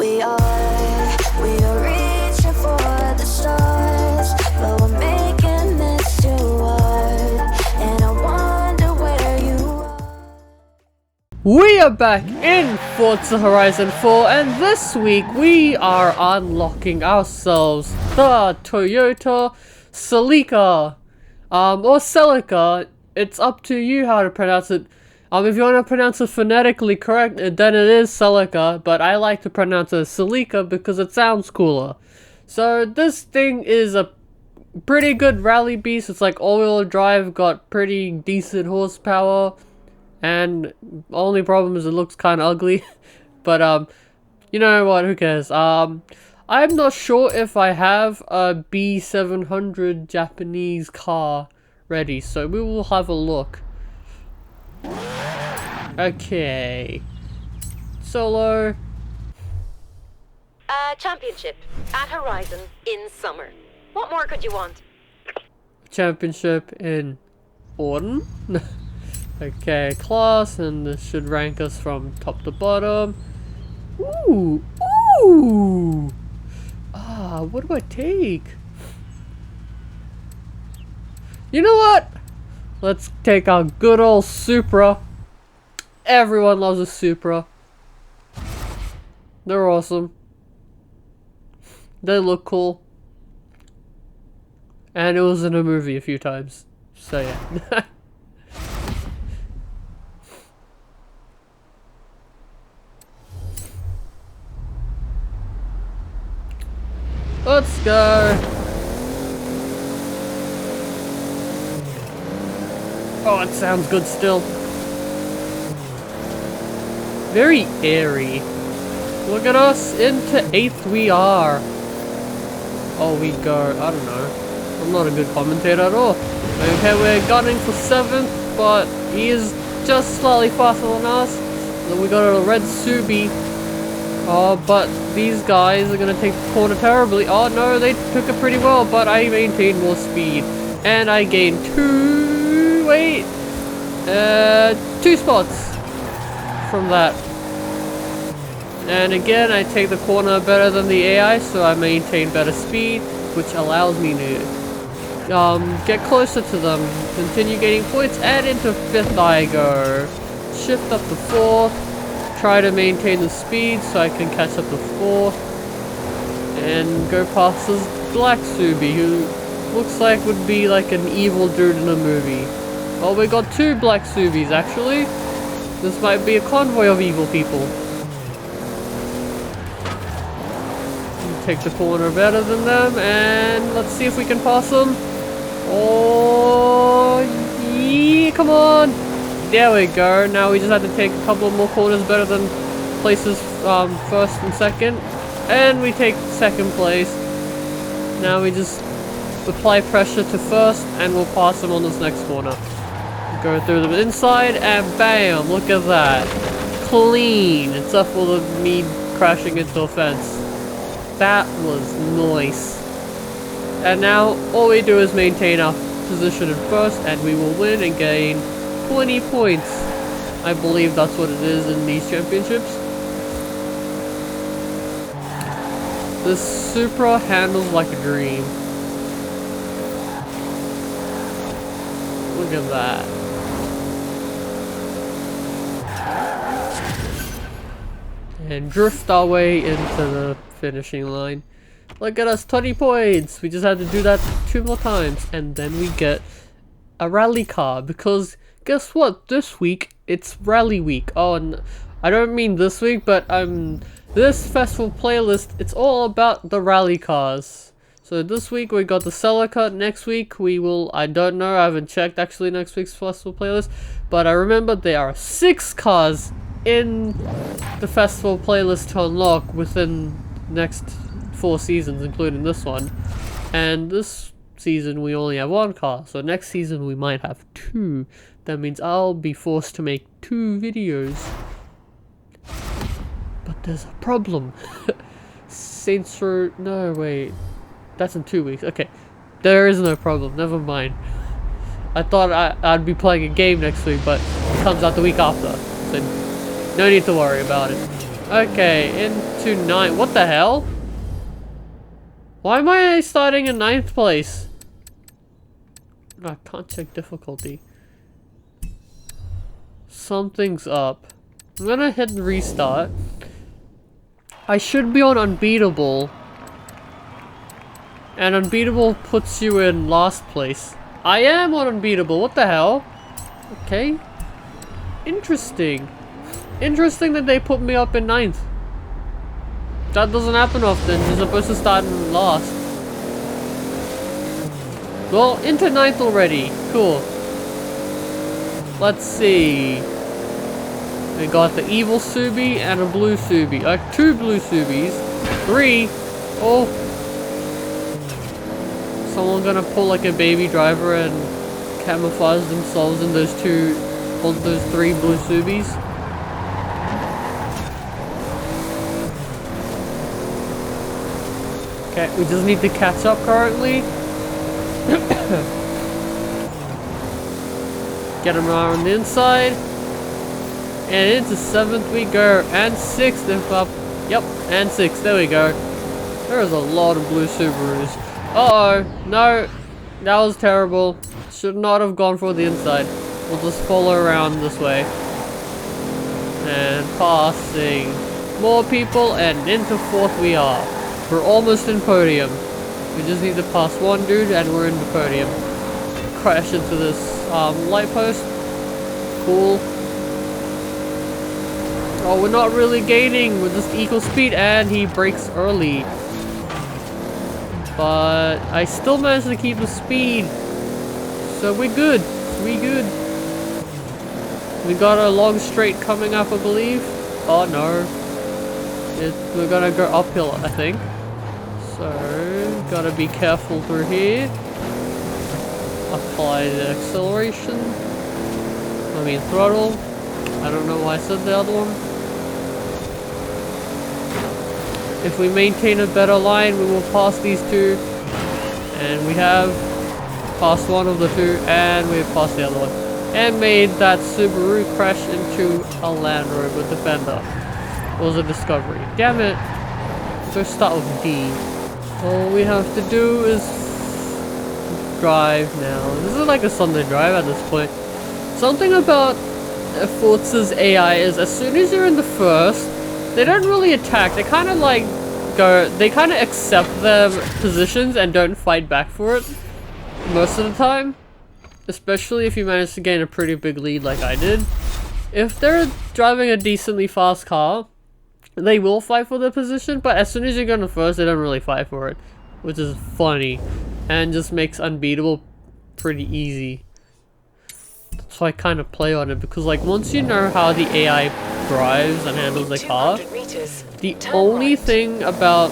We are reaching for the stars, but we're making this too hard, and I wonder where you are. We are back in Forza Horizon 4, and this week we are unlocking ourselves the Toyota Celica, or Celica. It's up to you how to pronounce it. If you want to pronounce it phonetically correct, then it is Celica, but I like to pronounce it Celica because it sounds cooler. So this thing is a pretty good rally beast. It's like all-wheel drive, got pretty decent horsepower, and only problem is it looks kind of ugly. But you know what, who cares. I'm not sure if I have a B700 Japanese car ready, so we will have a look. Okay. Solo. Championship at Horizon in summer. What more could you want? Championship in autumn. Okay, class, and this should rank us from top to bottom. Ooh, ooh. What do I take? You know what? Let's take our good old Supra. Everyone loves a Supra. They're awesome. They look cool. And it was in a movie a few times. So yeah. Let's go. Oh, it sounds good still. Very airy. Look at us, into 8th we are. Oh, we go, I don't know. I'm not a good commentator at all. Okay, we're gunning for 7th, but he is just slightly faster than us. Then we got a red Subi. Oh, but these guys are gonna take the corner terribly. Oh no, they took it pretty well, but I maintained more speed. And I gained 2 spots from that. And again, I take the corner better than the AI, so I maintain better speed, which allows me to get closer to them, continue gaining points, and into 5th I go. Shift up to 4th, try to maintain the speed so I can catch up to 4th, and go past this black Subi, who looks like would be like an evil dude in a movie. Oh, we got 2 black Subis actually. This might be a convoy of evil people. Take the corner better than them, and let's see if we can pass them. Oh, yeah, come on. There we go. Now we just have to take a couple more corners better than places 1st and 2nd. And we take 2nd place. Now we just apply pressure to 1st, and we'll pass them on this next corner. Go through them inside, and bam, look at that. Clean, except for me crashing into a fence. That was nice. And now, all we do is maintain our position in 1st, and we will win and gain 20 points. I believe that's what it is in these championships. This Supra handles like a dream. Look at that. And drift our way into the finishing line. Look at us, 20 points! We just had to do that 2 more times, and then we get a rally car, because guess what? This week, it's rally week. Oh, and I don't mean this week, but this festival playlist, it's all about the rally cars. So this week we got the Celica. Next week we will, I don't know, I haven't checked actually next week's festival playlist, but I remember there are 6 cars in the festival playlist to unlock within next 4 seasons, including this one. And this season we only have 1 car, so next season we might have 2. That means I'll be forced to make 2 videos. But there's a problem. Saints Row, no wait, that's in 2 weeks. Okay, there is no problem, never mind. I thought I'd be playing a game next week, but it comes out the week after, so no need to worry about it. Okay, into 9th. What the hell? Why am I starting in 9th place? I can't check difficulty. Something's up. I'm gonna hit restart. I should be on unbeatable. And unbeatable puts you in last place. I am on unbeatable. What the hell? Okay. Interesting. Interesting that they put me up in 9th. That doesn't happen often. You're supposed to start in last. Well, into 9th already. Cool. Let's see. We got the evil Subi and a blue Subi. 2 blue Subis. 3. Oh. Someone gonna pull like a baby driver and camouflage themselves in those 3 blue Subis. Okay, we just need to catch up currently. Get him around the inside. And into 7th we go. And 6th if up. Yep, and 6th. There we go. There's a lot of blue Subarus. Uh-oh. No. That was terrible. Should not have gone for the inside. We'll just follow around this way. And passing more people. And into 4th we are. We're almost in podium. We just need to pass one dude and we're in the podium. Crash into this light post. Cool. Oh, we're not really gaining. We're just equal speed and he brakes early. But I still managed to keep the speed. So we're good. We good. We got a long straight coming up, I believe. Oh no. We're gonna go uphill, I think. So, gotta be careful through here. Apply the acceleration. I mean throttle. I don't know why I said the other one. If we maintain a better line, we will pass these 2. And we have passed one of the 2, and we've passed the other one. And made that Subaru crash into a Land Rover Defender. It was a Discovery. Damn it. Let's start with D. All we have to do is drive now. This is like a Sunday drive at this point. Something about Forza's AI is as soon as you're in the first, they don't really attack. They kind of like they kind of accept their positions and don't fight back for it most of the time. Especially if you manage to gain a pretty big lead like I did. If they're driving a decently fast car, they will fight for their position, but as soon as you go in the first, they don't really fight for it. Which is funny. And just makes unbeatable pretty easy. So I kind of play on it because like once you know how the AI drives and handles the car, the only thing about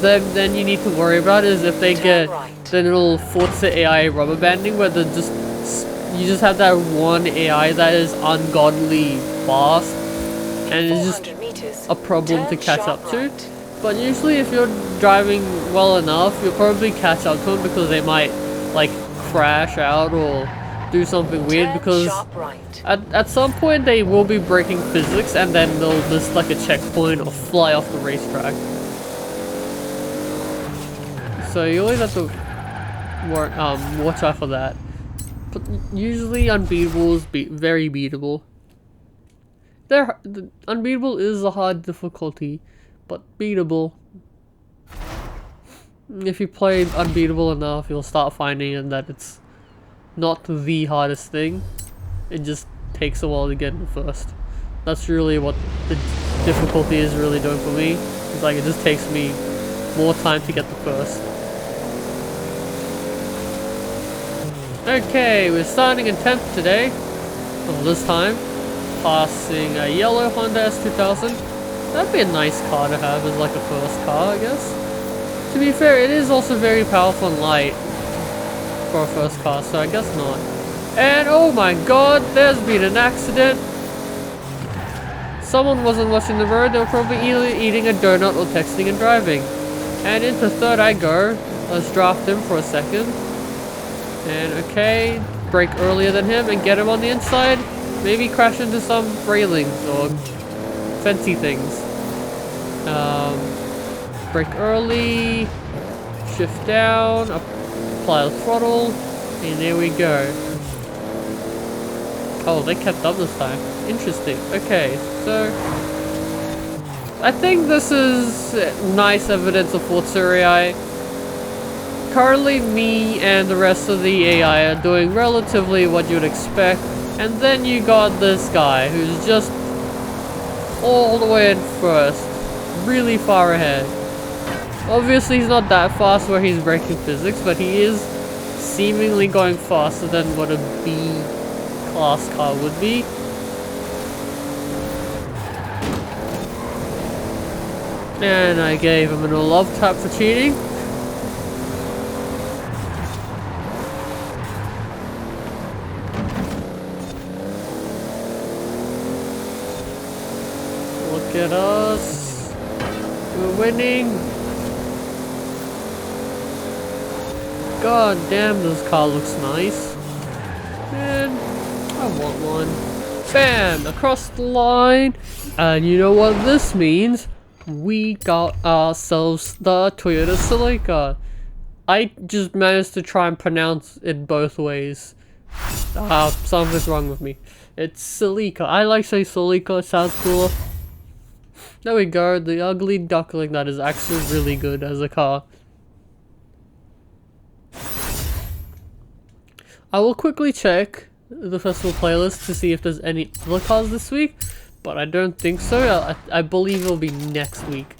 them then you need to worry about is if they get the little Forza AI rubber banding where you just have that one AI that is ungodly fast and it's just a problem to catch up to. But usually if you're driving well enough, you'll probably catch up to them because they might like crash out or do something weird because at some point they will be breaking physics and then they'll miss like a checkpoint or fly off the racetrack. So you always have to watch out for that. But usually unbeatable is very beatable. Unbeatable is a hard difficulty, but beatable. If you play unbeatable enough, you'll start finding that it's not the hardest thing. It just takes a while to get in first. That's really what the difficulty is really doing for me. It's like it just takes me more time to get the first. Okay, we're starting in 10th today. Well, this time. Passing a yellow Honda S2000. That'd be a nice car to have as like a first car, I guess. To be fair, it is also very powerful and light for a first car, so I guess not. And oh my god, there's been an accident. Someone wasn't watching the road, they were probably either eating a donut or texting and driving. And into 3rd I go. Let's draft him for a second. And okay, brake earlier than him and get him on the inside. Maybe crash into some railings or fancy things. Brake early, shift down, apply the throttle, and there we go. Oh, they kept up this time. Interesting. Okay, so I think this is nice evidence of Forza AI. Currently, me and the rest of the AI are doing relatively what you'd expect, and then you got this guy who's just all the way in first, really far ahead. Obviously, he's not that fast where he's breaking physics, but he is seemingly going faster than what a B-class car would be. And I gave him a love tap for cheating. Look at us. We're winning. God damn, this car looks nice. Man, I want one. Bam! Across the line. And you know what this means? We got ourselves the Toyota Celica. I just managed to try and pronounce it both ways. Something's wrong with me. It's Celica. I like saying Celica, it sounds cooler. There we go, the ugly duckling that is actually really good as a car. I will quickly check the festival playlist to see if there's any other cars this week, but I don't think so. I believe it'll be next week.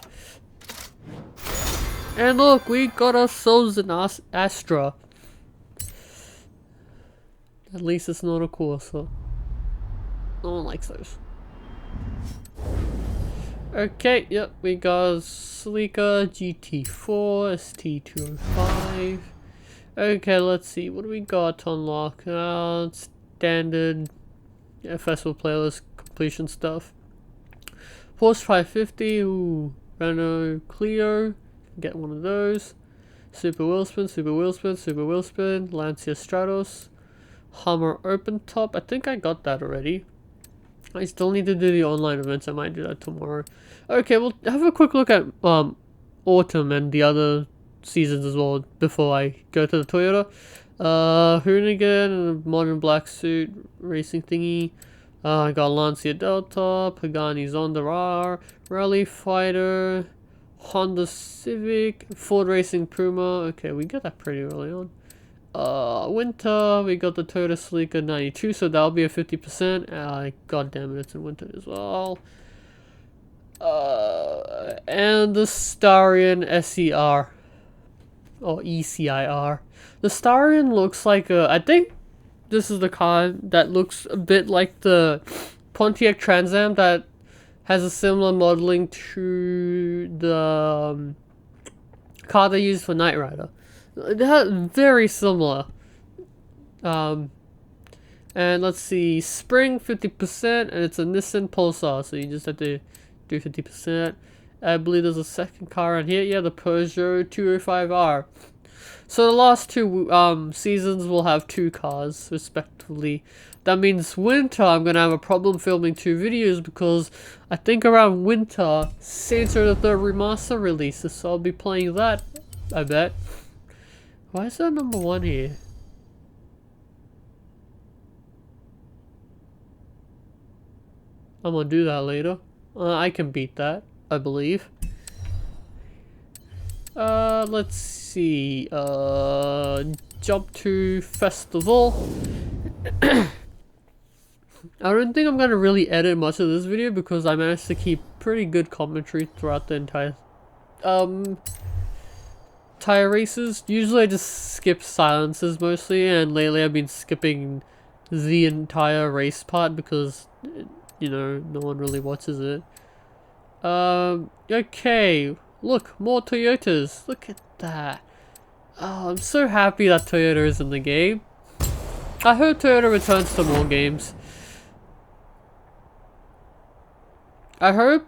And look, we got ourselves an Astra. At least it's not a Corsa. No one likes those. Okay, yep, we got Celica, GT4, ST205. Okay, let's see, what do we got to unlock? Standard festival playlist completion stuff. Porsche 550, ooh, Renault Clio, get one of those. Super Wheelspin, Super Wheelspin, Super Wheelspin, Lancia Stratos, Hummer Open Top, I think I got that already. I still need to do the online events, I might do that tomorrow. Okay, we'll have a quick look at autumn and the other seasons as well before I go to the Toyota. Hoonigan in a modern black suit racing thingy. I got Lancia Delta, Pagani Zonda R, Rally Fighter, Honda Civic, Ford Racing Puma. Okay, we got that pretty early on. Winter, we got the Toyota Celica 92, so that'll be a 50%. God damn it, it's in winter as well. And the Starion SER. Or ECIR. The Starion looks like a, I think this is the car that looks a bit like the Pontiac Trans Am that has a similar modeling to the car they used for Knight Rider. They're very similar. And let's see, spring 50%, and it's a Nissan Pulsar, so you just have to do 50%. I believe there's a second car on here. Yeah, the Peugeot 205R. So the last two seasons will have two cars, respectively. That means winter, I'm going to have a problem filming two videos because I think around winter, Saints Row the Third Remaster releases, so I'll be playing that, I bet. Why is that number 1 here? I'm going to do that later. I can beat that, I believe. Let's see. Jump to festival. I don't think I'm gonna really edit much of this video because I managed to keep pretty good commentary throughout the entire tire races. Usually I just skip silences mostly, and lately I've been skipping the entire race part because, you know, no one really watches it. Okay, look, more Toyotas. Look at that. Oh, I'm so happy that Toyota is in the game. I hope Toyota returns to more games. I hope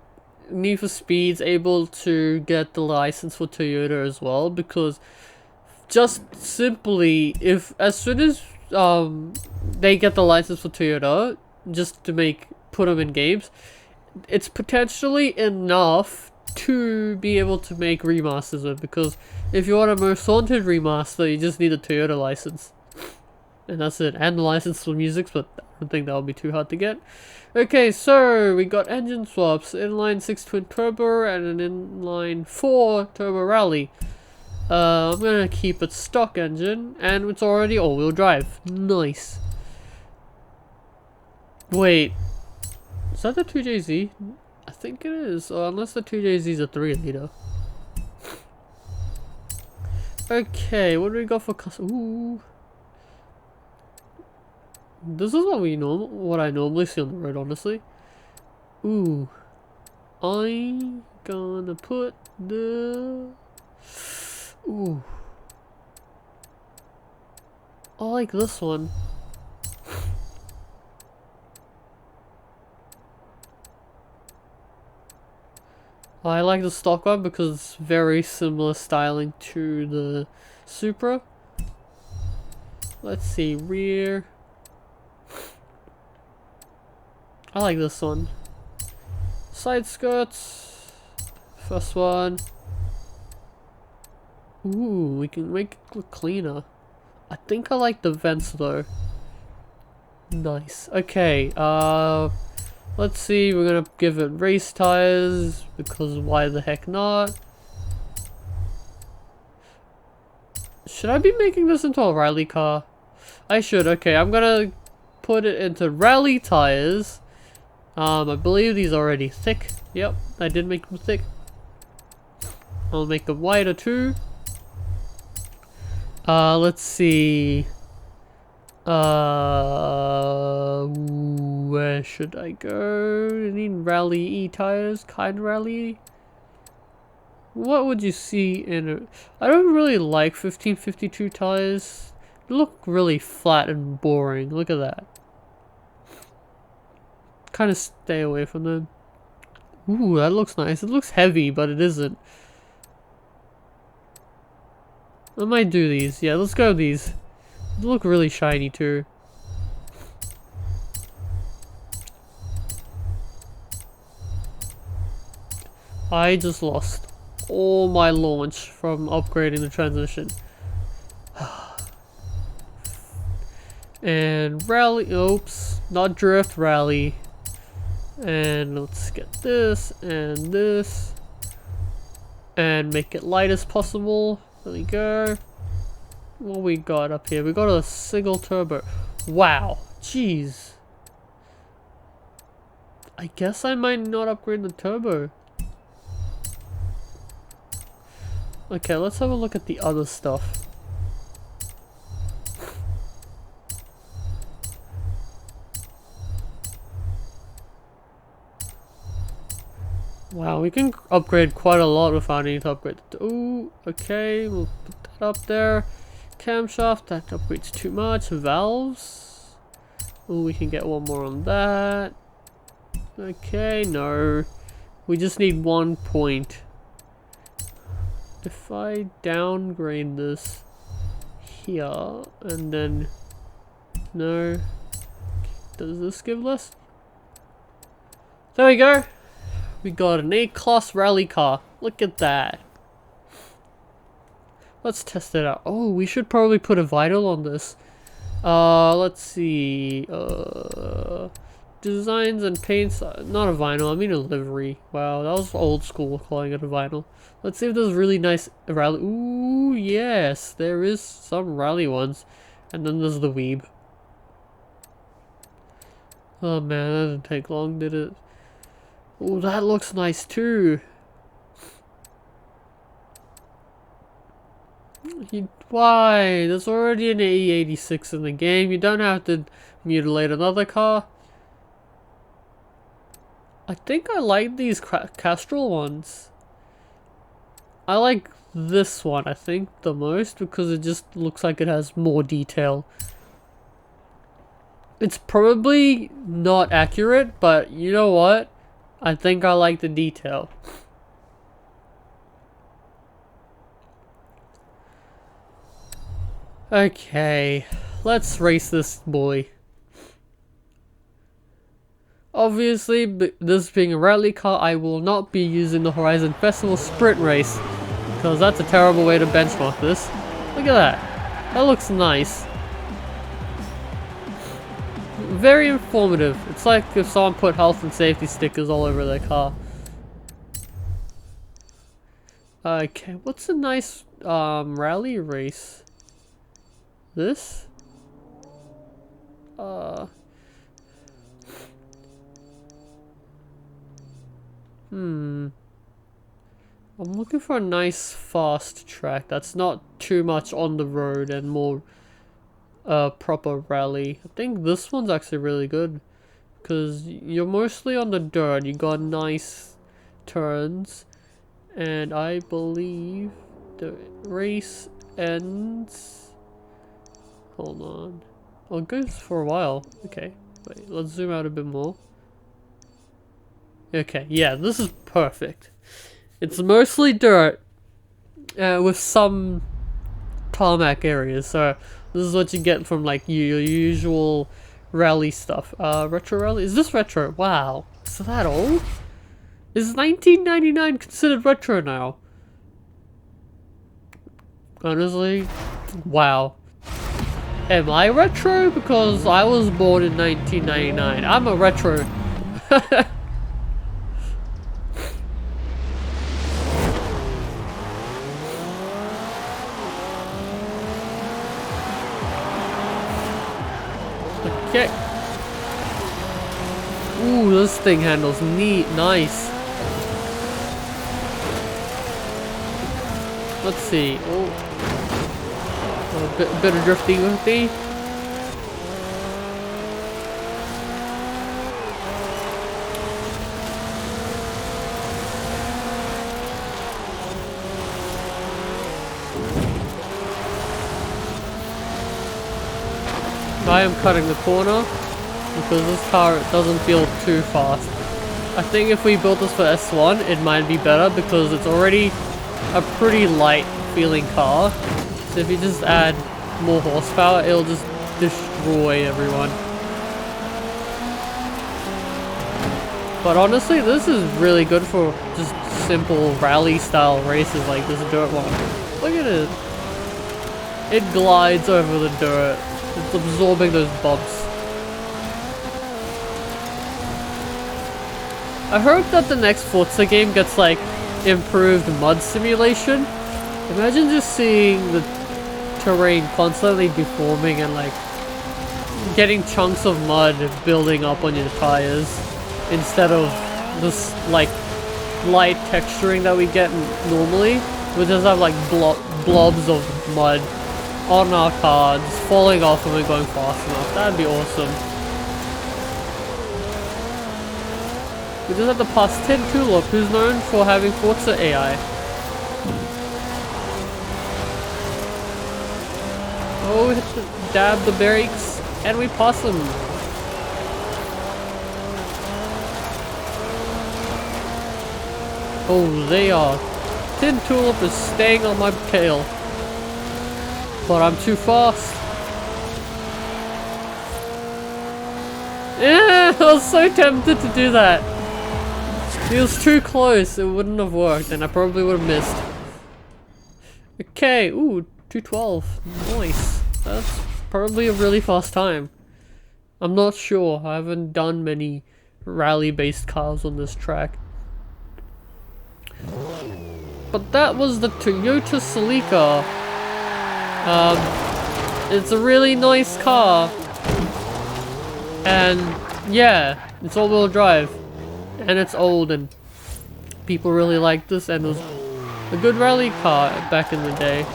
Need for Speed's able to get the license for Toyota as well, because just simply, if as soon as they get the license for Toyota, just to put them in games, it's potentially enough to be able to make remasters with, because if you want a most haunted remaster, you just need a Toyota license. And that's it. And the license for music, but I don't think that'll be too hard to get. Okay, so we got engine swaps, inline 6 twin turbo and an inline 4 turbo rally. I'm gonna keep it stock engine, and it's already all-wheel drive. Nice. Wait, is that the 2JZ? I think it is, or unless the 2JZ is a 3-liter. Okay, what do we got for custom? Ooh. This is what I normally see on the road, honestly. Ooh. I'm gonna put the... Ooh. I like this one. I like the stock one because it's very similar styling to the Supra. Let's see, rear. I like this one. Side skirts. First one. Ooh, we can make it look cleaner. I think I like the vents though. Nice. Okay, let's see, we're gonna give it race tires, because why the heck not? Should I be making this into a rally car? I should, okay, I'm gonna put it into rally tires. I believe these are already thick. Yep, I did make them thick. I'll make them wider too. Let's see. Where should I go? I need rally E tires, kind rally. What would you see in it? I don't really like 1552 tires. They look really flat and boring. Look at that. Kind of stay away from them. Ooh, that looks nice. It looks heavy, but it isn't. I might do these. Yeah, let's go with these. They look really shiny too. I just lost all my launch from upgrading the transmission. And rally, oops, not drift, rally. And let's get this and this. And make it light as possible. There we go. What we got up here? We got a single turbo. Wow. Jeez. I guess I might not upgrade the turbo. Okay, let's have a look at the other stuff. Wow, we can upgrade quite a lot without needing to upgrade. Ooh, okay, we'll put that up there. Camshaft, that upgrades too much. Valves. Ooh, we can get one more on that. Okay, no. We just need 1 point. If I downgrade this here, and then... No. Does this give less? There we go. We got an A-class rally car. Look at that. Let's test it out. Oh, we should probably put a vinyl on this. Let's see. Designs and paints. Not a vinyl, I mean a livery. Wow, that was old school calling it a vinyl. Let's see if there's really nice rally. Ooh, yes. There is some rally ones. And then there's the Weeb. Oh man, that didn't take long, did it? Oh, that looks nice too. Why? There's already an E86 in the game. You don't have to mutilate another car. I think I like these Castrol ones. I like this one, I think, the most because it just looks like it has more detail. It's probably not accurate, but you know what? I think I like the detail. Okay, let's race this boy. Obviously, this being a rally car, I will not be using the Horizon Festival Sprint Race, because that's a terrible way to benchmark this. Look at that. That looks nice. Very informative. It's like if someone put health and safety stickers all over their car. Okay, what's a nice rally race? This? I'm looking for a nice fast track that's not too much on the road and more proper rally. I think this one's actually really good because you're mostly on the dirt. You got nice turns, and I believe the race ends. Hold on. Oh, it goes for a while. Okay, wait, let's zoom out a bit more. Okay, yeah, this is perfect. It's mostly dirt with some tarmac areas, so this is what you get from like your usual rally stuff. Retro rally? Is this retro? Wow, is that old? Is 1999 considered retro now? Honestly, wow. Am I retro? Because I was born in 1999. I'm a retro. Okay. Ooh, this thing handles neat, nice. Let's see. Oh, a bit of drifty. I am cutting the corner because this car doesn't feel too fast. I think if we built this for S1, it might be better because it's already a pretty light feeling car. So if you just add more horsepower, it'll just destroy everyone. But honestly, this is really good for just simple rally style races like this dirt one. Look at it. It glides over the dirt. It's absorbing those bumps. I hope that the next Forza game gets like improved mud simulation. Imagine just seeing the terrain constantly deforming and like getting chunks of mud building up on your tires instead of this like light texturing that we get normally. We just have like blobs of mud on our car, just falling off when we're going fast enough. That'd be awesome. We just have to pass Tin Tulip, who's known for having Forza AI. Oh, we hit the dab the brakes, and we pass them. Oh, they are. Tin Tulip is staying on my tail. But I'm too fast. Yeah, I was so tempted to do that. He was too close, it wouldn't have worked, and I probably would have missed. Okay, ooh, 212. Nice. That's probably a really fast time. I'm not sure. I haven't done many rally-based cars on this track. But that was the Toyota Celica. It's a really nice car. And yeah, it's all-wheel drive. And it's old and people really like this, and it was a good rally car back in the day.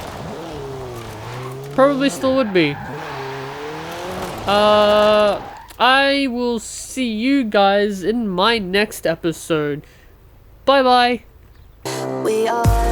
Probably still would be. I will see you guys in my next episode. Bye bye. We are